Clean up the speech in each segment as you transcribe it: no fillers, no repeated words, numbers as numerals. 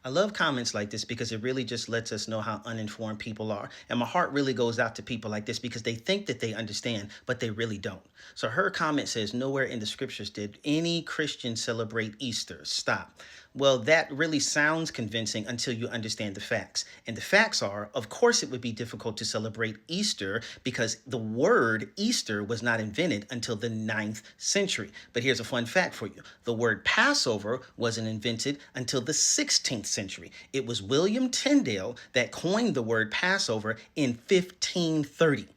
I love comments like this because it really just lets us know how uninformed people are. And my heart really goes out to people like this because they think that they understand, but they really don't. So her comment says, nowhere in the scriptures did any Christian celebrate Easter. Stop. Well, that really sounds convincing until you understand the facts. And the facts are, of course, it would be difficult to celebrate Easter because the word Easter was not invented until the 9th century. But here's a fun fact for you. The word Passover wasn't invented until the 16th century. It was William Tyndale that coined the word Passover in 1530.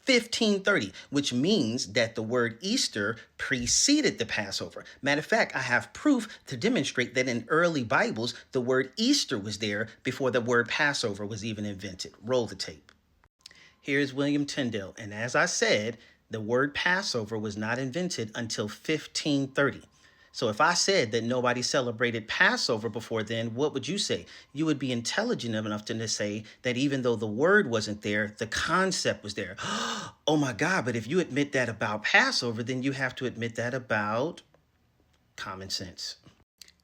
1530, which means that the word Easter preceded the Passover. Matter of fact, I have proof to demonstrate that in early Bibles, the word Easter was there before the word Passover was even invented. Roll the tape. Here's William Tyndale, and as I said, the word Passover was not invented until 1530. So if I said that nobody celebrated Passover before then, what would you say? You would be intelligent enough to say that even though the word wasn't there, the concept was there. Oh my God, but if you admit that about Passover, then you have to admit that about common sense.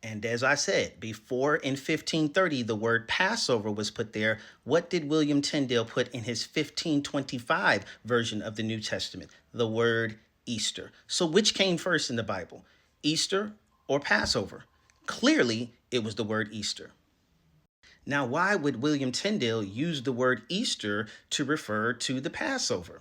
And as I said, before in 1530, the word Passover was put there. What did William Tyndale put in his 1525 version of the New Testament? The word Easter. So which came first in the Bible? Easter or Passover? Clearly, it was the word Easter. Now, why would William Tyndale use the word Easter to refer to the Passover?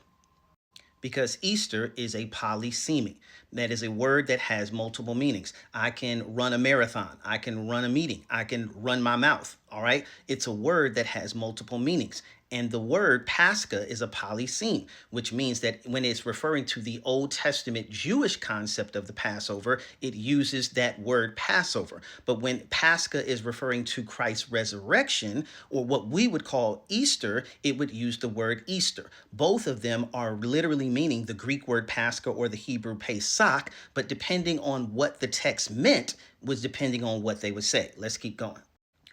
Because Easter is a polysemy. That is a word that has multiple meanings. I can run a marathon. I can run a meeting. I can run my mouth. All right. It's a word that has multiple meanings. And the word Pascha is a polyseme, which means that when it's referring to the Old Testament Jewish concept of the Passover, it uses that word Passover. But when Pascha is referring to Christ's resurrection, or what we would call Easter, it would use the word Easter. Both of them are literally meaning the Greek word Pascha or the Hebrew Pesach, but depending on what the text meant was depending on what they would say. Let's keep going.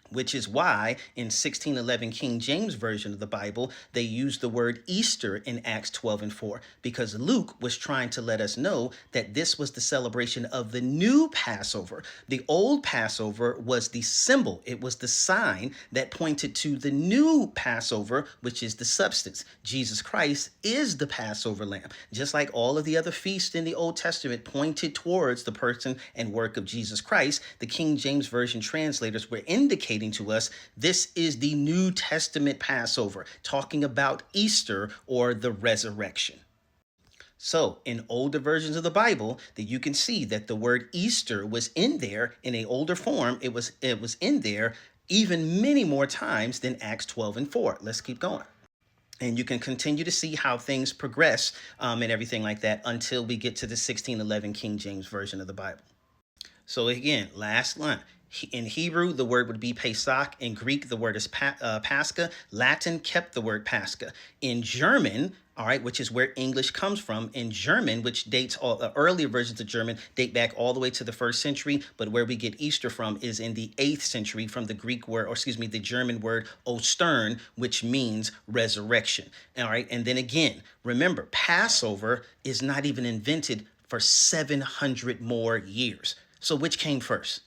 Which is why in 1611 King James Version of the Bible, they used the word Easter in Acts 12:4, because Luke was trying to let us know that this was the celebration of the new Passover. The old Passover was the symbol. It was the sign that pointed to the new Passover, which is the substance. Jesus Christ is the Passover lamb. Just like all of the other feasts in the Old Testament pointed towards the person and work of Jesus Christ, the King James Version translators were indicating to us this is the New Testament Passover, talking about Easter or the resurrection. So in older versions of the Bible, that you can see that the word Easter was in there in an older form. It was in there even many more times than Acts 12:4. Let's keep going. And you can continue to see how things progress and everything like that until we get to the 1611 King James Version of the Bible. So again, last line. In Hebrew, the word would be Pesach. In Greek, the word is Pascha. Latin kept the word Pascha. In German, all right, which is where English comes from. In German, which dates all the earlier versions of German date back all the way to the 1st century, but where we get Easter from is in the 8th century from the Greek word, or excuse me, the German word Ostern, which means resurrection. All right, and then again, remember, Passover is not even invented for 700 more years. So which came first?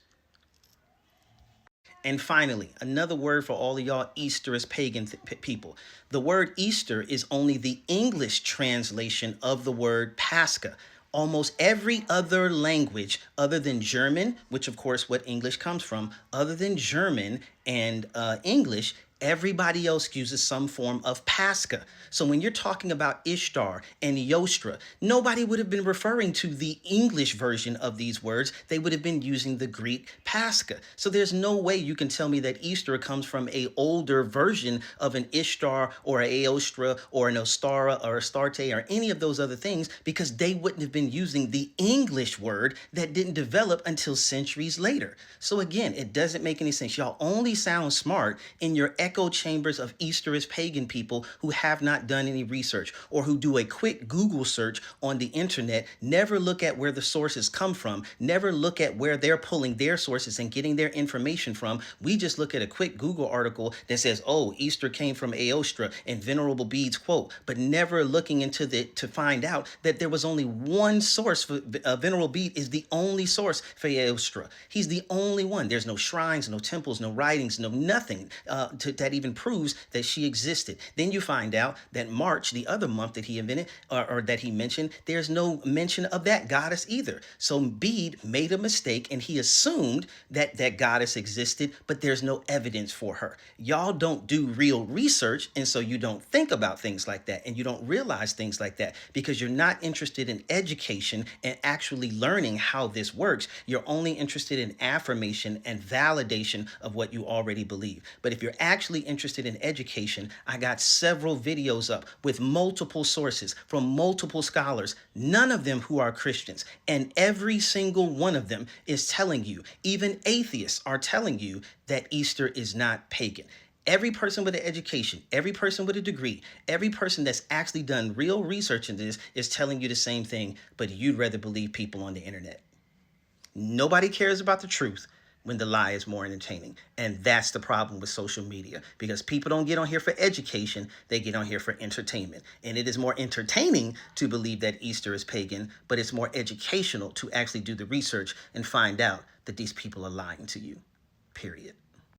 And finally, another word for all of y'all Easterist pagan people. The word Easter is only the English translation of the word Pascha. Almost every other language other than German, which of course what English comes from, other than German and English, everybody else uses some form of Pascha. So when you're talking about Ishtar and Yostra, nobody would have been referring to the English version of these words. They would have been using the Greek Pascha. So there's no way you can tell me that Easter comes from an older version of an Ishtar or a Eostra or an Ostara or Astarte or any of those other things, because they wouldn't have been using the English word that didn't develop until centuries later. So again, it doesn't make any sense. Y'all only sound smart in your echo chambers of Easterist pagan people who have not done any research, or who do a quick Google search on the internet, never look at where the sources come from, never look at where they're pulling their sources and getting their information from. We just look at a quick Google article that says, oh, Easter came from Eostra and Venerable Bede's quote, but never looking into to find out that there was only one source for Venerable Bede is the only source for Eostra. He's the only one. There's no shrines, no temples, no writings. writings, no nothing that even proves that she existed. Then you find out that March, the other month that he invented or that he mentioned, there's no mention of that goddess either. So Bede made a mistake and he assumed that that goddess existed, but there's no evidence for her. Y'all don't do real research, and so you don't think about things like that, and you don't realize things like that because you're not interested in education and actually learning how this works. You're only interested in affirmation and validation of what you already believe. But if you're actually interested in education, I got several videos up with multiple sources from multiple scholars, none of them who are Christians. And every single one of them is telling you, even atheists are telling you, that Easter is not pagan. Every person with an education, every person with a degree, every person that's actually done real research into this is telling you the same thing, but you'd rather believe people on the internet. Nobody cares about the truth when the lie is more entertaining. And that's the problem with social media, because people don't get on here for education, they get on here for entertainment. And it is more entertaining to believe that Easter is pagan, but it's more educational to actually do the research and find out that these people are lying to you, period.